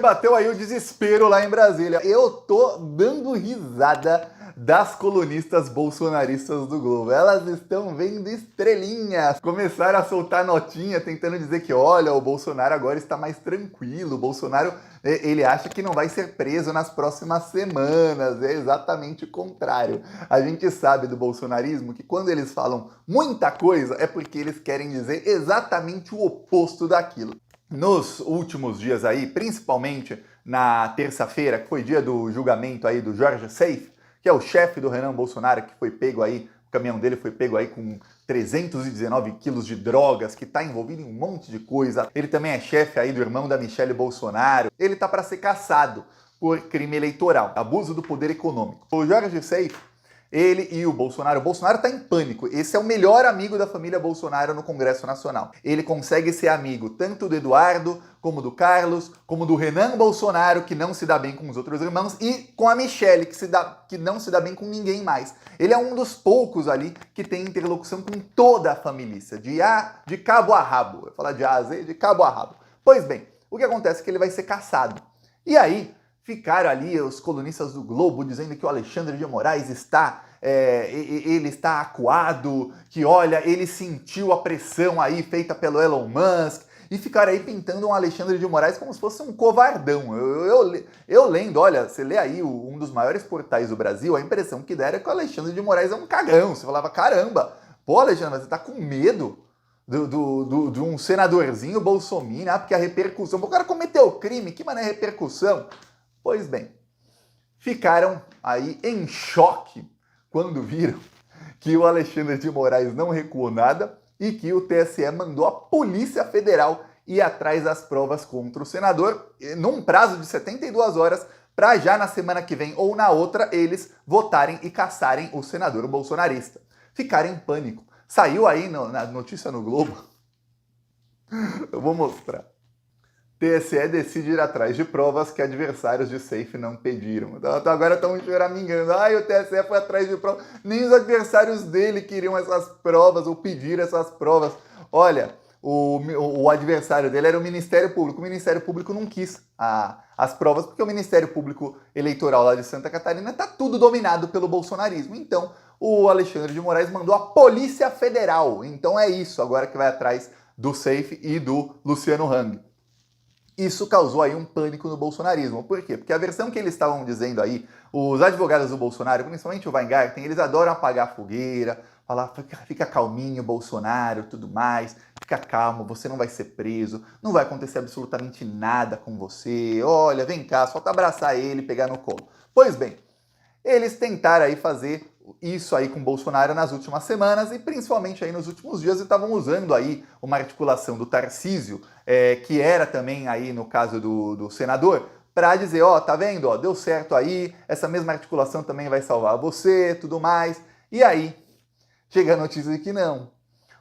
Bateu aí o desespero lá em Brasília. Eu tô dando risada das colunistas bolsonaristas do Globo. Elas estão vendo estrelinhas. Começaram a soltar notinha tentando dizer que, olha, o Bolsonaro agora está mais tranquilo. O Bolsonaro, ele acha que não vai ser preso nas próximas semanas. É exatamente o contrário. A gente sabe do bolsonarismo que quando eles falam muita coisa é porque eles querem dizer exatamente o oposto daquilo. Nos últimos dias aí, principalmente na terça-feira, que foi dia do julgamento aí do Jorge Seife, que é o chefe do Renan Bolsonaro, que foi pego aí, o caminhão dele foi pego aí com 319 quilos de drogas, que está envolvido em um monte de coisa. Ele também é chefe aí do irmão da Michelle Bolsonaro. Ele tá para ser cassado por crime eleitoral, abuso do poder econômico. O Jorge Seife, ele e o Bolsonaro está em pânico. Esse é o melhor amigo da família Bolsonaro no Congresso Nacional. Ele consegue ser amigo tanto do Eduardo, como do Carlos, como do Renan Bolsonaro, que não se dá bem com os outros irmãos, e com a Michelle, que não se dá bem com ninguém mais. Ele é um dos poucos ali que tem interlocução com toda a família, de cabo a rabo. Eu vou falar de A a Z, de cabo a rabo. Pois bem, o que acontece é que ele vai ser cassado. E aí, ficaram ali os colunistas do Globo dizendo que o Alexandre de Moraes ele está acuado, que olha, ele sentiu a pressão aí feita pelo Elon Musk, e ficaram aí pintando um Alexandre de Moraes como se fosse um covardão. Eu lendo, olha, você lê aí um dos maiores portais do Brasil, a impressão que deram é que o Alexandre de Moraes é um cagão. Você falava, caramba, pô, Alexandre, você tá com medo de um senadorzinho bolsominion, porque a repercussão, o cara cometeu crime, que mané repercussão? Pois bem, ficaram aí em choque quando viram que o Alexandre de Moraes não recuou nada e que o TSE mandou a Polícia Federal ir atrás das provas contra o senador num prazo de 72 horas para já na semana que vem ou na outra eles votarem e caçarem o senador bolsonarista. Ficaram em pânico. Saiu aí na notícia no Globo. Eu vou mostrar. TSE decide ir atrás de provas que adversários de Seife não pediram. Então agora estão choramingando. Ai, o TSE foi atrás de provas. Nem os adversários dele queriam essas provas ou pediram essas provas. Olha, o adversário dele era o Ministério Público. O Ministério Público não quis as provas porque o Ministério Público Eleitoral lá de Santa Catarina está tudo dominado pelo bolsonarismo. Então, o Alexandre de Moraes mandou a Polícia Federal. Então é isso agora que vai atrás do Seife e do Luciano Hang. Isso causou aí um pânico no bolsonarismo. Por quê? Porque a versão que eles estavam dizendo aí, os advogados do Bolsonaro, principalmente o Weingarten, eles adoram apagar a fogueira, falar, fica calminho, Bolsonaro, tudo mais, fica calmo, você não vai ser preso, não vai acontecer absolutamente nada com você, olha, vem cá, só abraçar ele e pegar no colo. Pois bem, eles tentaram aí fazer isso aí com o Bolsonaro nas últimas semanas e principalmente aí nos últimos dias estavam usando aí uma articulação do Tarcísio, que era também aí no caso do senador, para dizer, ó, tá vendo, ó, deu certo aí, essa mesma articulação também vai salvar você, tudo mais. E aí, chega a notícia de que não.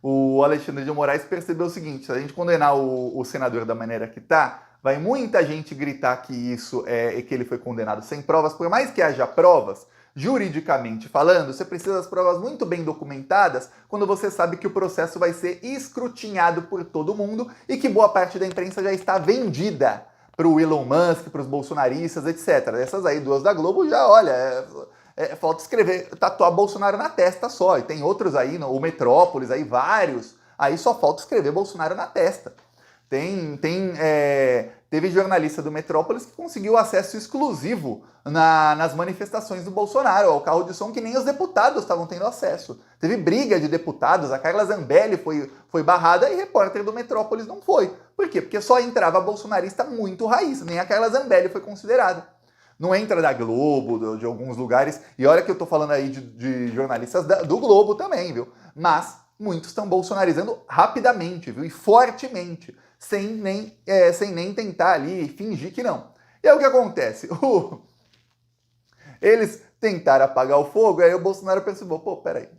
O Alexandre de Moraes percebeu o seguinte, se a gente condenar o senador da maneira que tá, vai muita gente gritar que isso que ele foi condenado sem provas, por mais que haja provas, juridicamente falando, você precisa das provas muito bem documentadas quando você sabe que o processo vai ser escrutinado por todo mundo e que boa parte da imprensa já está vendida para o Elon Musk, para os bolsonaristas, etc. Essas aí duas da Globo já, olha, falta escrever, tatuar Bolsonaro na testa só. E tem outros aí, o Metrópolis, aí vários, aí só falta escrever Bolsonaro na testa. Teve jornalista do Metrópolis que conseguiu acesso exclusivo nas manifestações do Bolsonaro, ao carro de som que nem os deputados estavam tendo acesso. Teve briga de deputados, a Carla Zambelli foi barrada e repórter do Metrópolis não foi. Por quê? Porque só entrava bolsonarista muito raiz, nem a Carla Zambelli foi considerada. Não entra da Globo, de alguns lugares, e olha que eu tô falando aí de jornalistas do Globo também, viu? Mas muitos estão bolsonarizando rapidamente, viu? E fortemente. Sem nem tentar ali fingir que não. E aí o que acontece? Eles tentaram apagar o fogo, aí o Bolsonaro percebeu, pô, peraí.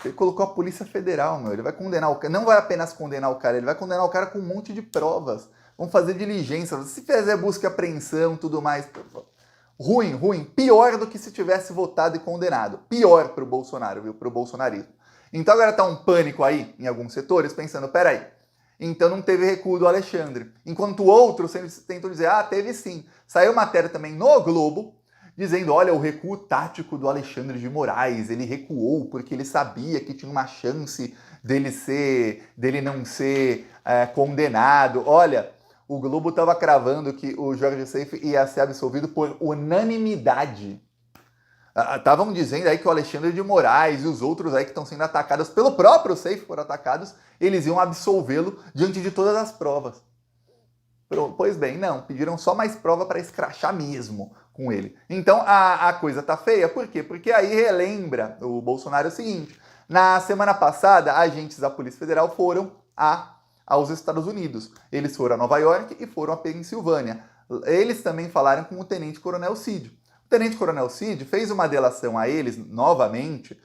Ele colocou a Polícia Federal, meu, ele vai condenar o cara, não vai apenas condenar o cara, ele vai condenar o cara com um monte de provas. Vamos fazer diligência, se fizer busca e apreensão, tudo mais. Ruim, pior do que se tivesse votado e condenado. Pior pro Bolsonaro, viu, pro bolsonarismo. Então agora tá um pânico aí, em alguns setores, pensando, peraí, então não teve recuo do Alexandre. Enquanto outros sempre tentam dizer, teve sim. Saiu matéria também no Globo, dizendo, olha, o recuo tático do Alexandre de Moraes, ele recuou porque ele sabia que tinha uma chance dele não ser condenado. Olha, o Globo estava cravando que o Jorge Seife ia ser absolvido por unanimidade. Estavam dizendo aí que o Alexandre de Moraes e os outros aí que estão sendo atacados pelo próprio Seife, foram atacados, eles iam absolvê-lo diante de todas as provas. Pois bem, não, pediram só mais prova para escrachar mesmo com ele. Então a coisa tá feia, por quê? Porque aí relembra o Bolsonaro o seguinte, na semana passada, agentes da Polícia Federal foram aos Estados Unidos. Eles foram a Nova York e foram a Pensilvânia. Eles também falaram com o Tenente Coronel Cid. O Tenente Coronel Cid fez uma delação a eles, novamente,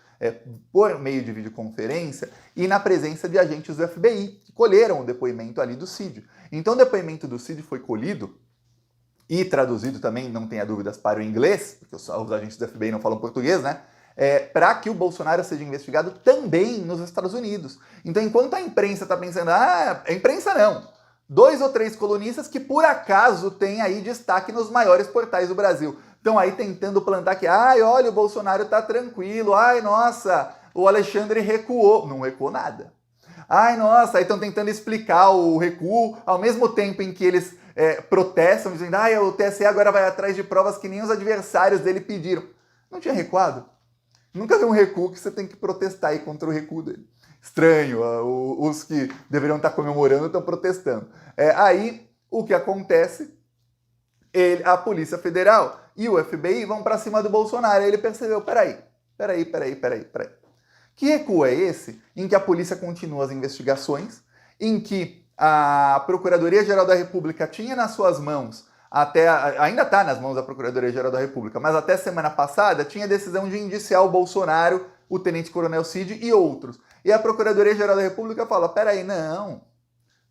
por meio de videoconferência, e na presença de agentes do FBI, que colheram o depoimento ali do Cid. Então o depoimento do Cid foi colhido e traduzido também, não tenha dúvidas, para o inglês, porque os agentes do FBI não falam português, né? Para que o Bolsonaro seja investigado também nos Estados Unidos. Então, enquanto a imprensa está pensando, a imprensa não, 2 ou 3 colunistas que por acaso têm aí destaque nos maiores portais do Brasil, estão aí tentando plantar que, olha, o Bolsonaro está tranquilo, nossa, o Alexandre recuou. Não recuou nada. Nossa, aí estão tentando explicar o recuo, ao mesmo tempo em que eles protestam, dizendo, o TSE agora vai atrás de provas que nem os adversários dele pediram. Não tinha recuado? Nunca vi um recuo que você tem que protestar aí contra o recuo dele. Estranho, os que deveriam estar comemorando estão protestando. Aí, o que acontece? A Polícia Federal e o FBI vão para cima do Bolsonaro. Aí ele percebeu, peraí. Que recuo é esse em que a polícia continua as investigações, em que a Procuradoria-Geral da República tinha nas suas mãos, ainda está nas mãos da Procuradoria-Geral da República, mas até semana passada tinha decisão de indiciar o Bolsonaro, o Tenente Coronel Cid e outros. E a Procuradoria-Geral da República fala, peraí, não,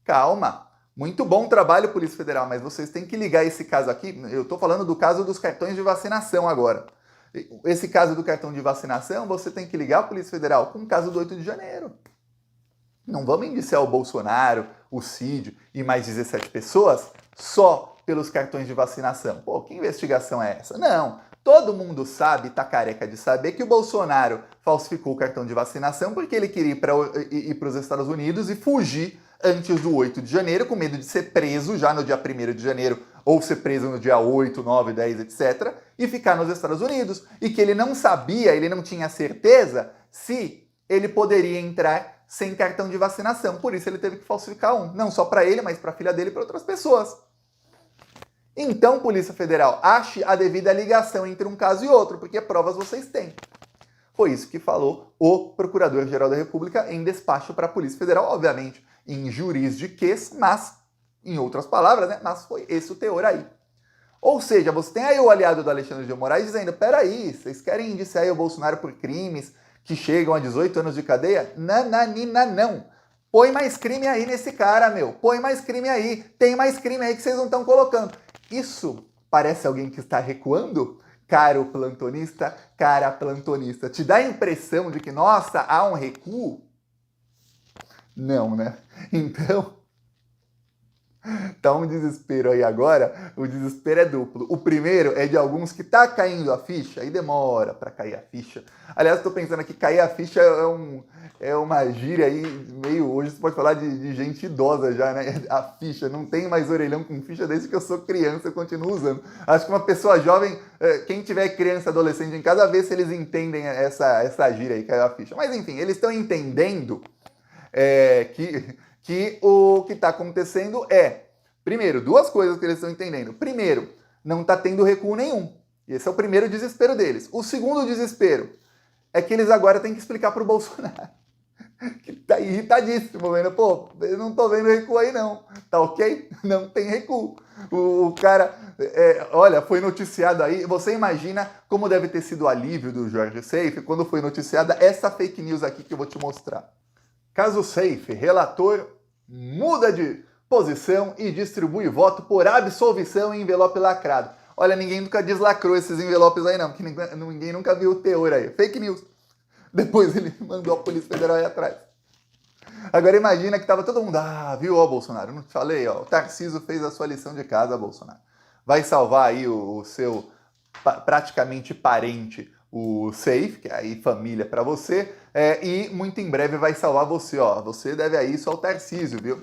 calma, muito bom trabalho, Polícia Federal, mas vocês têm que ligar esse caso aqui, eu estou falando do caso dos cartões de vacinação agora. Esse caso do cartão de vacinação, você tem que ligar a Polícia Federal com o caso do 8 de janeiro. Não vamos indiciar o Bolsonaro, o Cid e mais 17 pessoas só pelos cartões de vacinação. Pô, que investigação é essa? Não, todo mundo sabe, tá careca de saber, que o Bolsonaro falsificou o cartão de vacinação porque ele queria ir para os Estados Unidos e fugir antes do 8 de janeiro, com medo de ser preso já no dia 1º de janeiro, ou ser preso no dia 8, 9, 10, etc., e ficar nos Estados Unidos, e que ele não sabia, ele não tinha certeza se ele poderia entrar sem cartão de vacinação. Por isso ele teve que falsificar um, não só para ele, mas para a filha dele e para outras pessoas. Então, Polícia Federal, ache a devida ligação entre um caso e outro, porque provas vocês têm. Foi isso que falou o Procurador-Geral da República em despacho para a Polícia Federal, obviamente em jurisdiquês, mas, em outras palavras, né? Mas foi esse o teor aí. Ou seja, você tem aí o aliado do Alexandre de Moraes dizendo, peraí, vocês querem indiciar aí o Bolsonaro por crimes que chegam a 18 anos de cadeia? Nananina, não. Põe mais crime aí nesse cara, meu. Põe mais crime aí. Tem mais crime aí que vocês não estão colocando. Isso parece alguém que está recuando? Caro plantonista, cara plantonista. Te dá a impressão de que, nossa, há um recuo? Não, né? Então, tá um desespero aí agora, o desespero é duplo. O primeiro é de alguns que tá caindo a ficha, e demora para cair a ficha. Aliás, tô pensando aqui, cair a ficha é uma gíria aí, meio, hoje você pode falar de gente idosa já, né? A ficha, não tem mais orelhão com ficha desde que eu sou criança, eu continuo usando. Acho que uma pessoa jovem, quem tiver criança, adolescente em casa, vê se eles entendem essa gíria aí, caiu a ficha. Mas enfim, eles estão entendendo que o que está acontecendo primeiro, duas coisas que eles estão entendendo. Primeiro, não está tendo recuo nenhum. Esse é o primeiro desespero deles. O segundo desespero é que eles agora têm que explicar para o Bolsonaro, que está irritadíssimo, vendo? Pô, eu não estou vendo recuo aí não, tá ok? Não tem recuo. O cara, olha, foi noticiado aí, você imagina como deve ter sido o alívio do Jorge Seife quando foi noticiada essa fake news aqui que eu vou te mostrar. Caso Seife, relator muda de posição e distribui voto por absolvição em envelope lacrado. Olha, ninguém nunca deslacrou esses envelopes aí não, porque ninguém nunca viu o teor aí. Fake news. Depois ele mandou a Polícia Federal aí atrás. Agora imagina que tava todo mundo, viu, ó, Bolsonaro, não te falei, ó, o Tarcísio fez a sua lição de casa, Bolsonaro. Vai salvar aí o seu praticamente parente, o Safe, que é aí família para você, e muito em breve vai salvar você, ó. Você deve a isso ao Tarcísio, viu?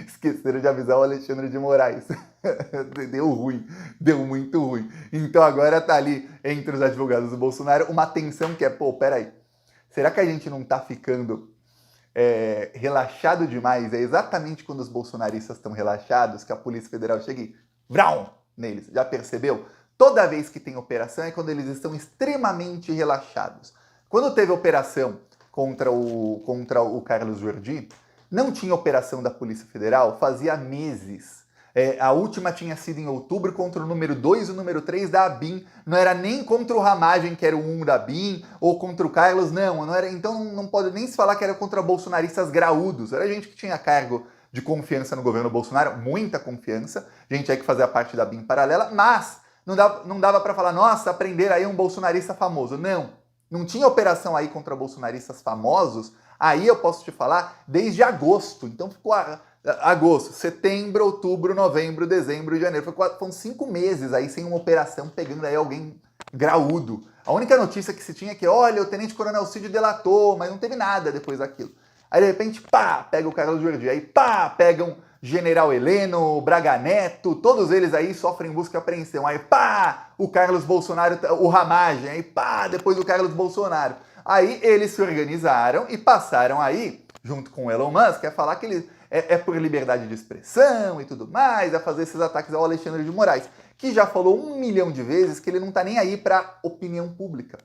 Esqueceram de avisar o Alexandre de Moraes. Deu ruim, deu muito ruim. Então agora tá ali, entre os advogados do Bolsonaro, uma tensão que é, pô, peraí, será que a gente não tá ficando relaxado demais? É exatamente quando os bolsonaristas estão relaxados que a Polícia Federal chega e vrau neles. Já percebeu? Toda vez que tem operação é quando eles estão extremamente relaxados. Quando teve operação contra o Carlos Jordi, não tinha operação da Polícia Federal fazia meses. A última tinha sido em outubro contra o número 2 e o número 3 da ABIN. Não era nem contra o Ramagem, que era o 1 da ABIN, ou contra o Carlos, não era. Então não pode nem se falar que era contra bolsonaristas graúdos. Era gente que tinha cargo de confiança no governo Bolsonaro, muita confiança, gente aí que fazia parte da ABIN paralela, mas não dava para falar, nossa, prender aí um bolsonarista famoso. Não tinha operação aí contra bolsonaristas famosos, aí eu posso te falar, desde agosto. Então ficou agosto, setembro, outubro, novembro, dezembro, janeiro. Foram 5 meses aí sem uma operação pegando aí alguém graúdo. A única notícia que se tinha é que, olha, o Tenente Coronel Cid delatou, mas não teve nada depois daquilo. Aí de repente, pá, pega o Carlos Jordi, aí pá, pegam General Heleno, Braga Neto, todos eles aí sofrem busca e apreensão. Aí pá, o Carlos Bolsonaro, o Ramagem, aí pá, depois o Carlos Bolsonaro. Aí eles se organizaram e passaram aí, junto com o Elon Musk, a falar que eles por liberdade de expressão e tudo mais, a fazer esses ataques ao Alexandre de Moraes, que já falou 1 milhão de vezes que ele não tá nem aí pra opinião pública.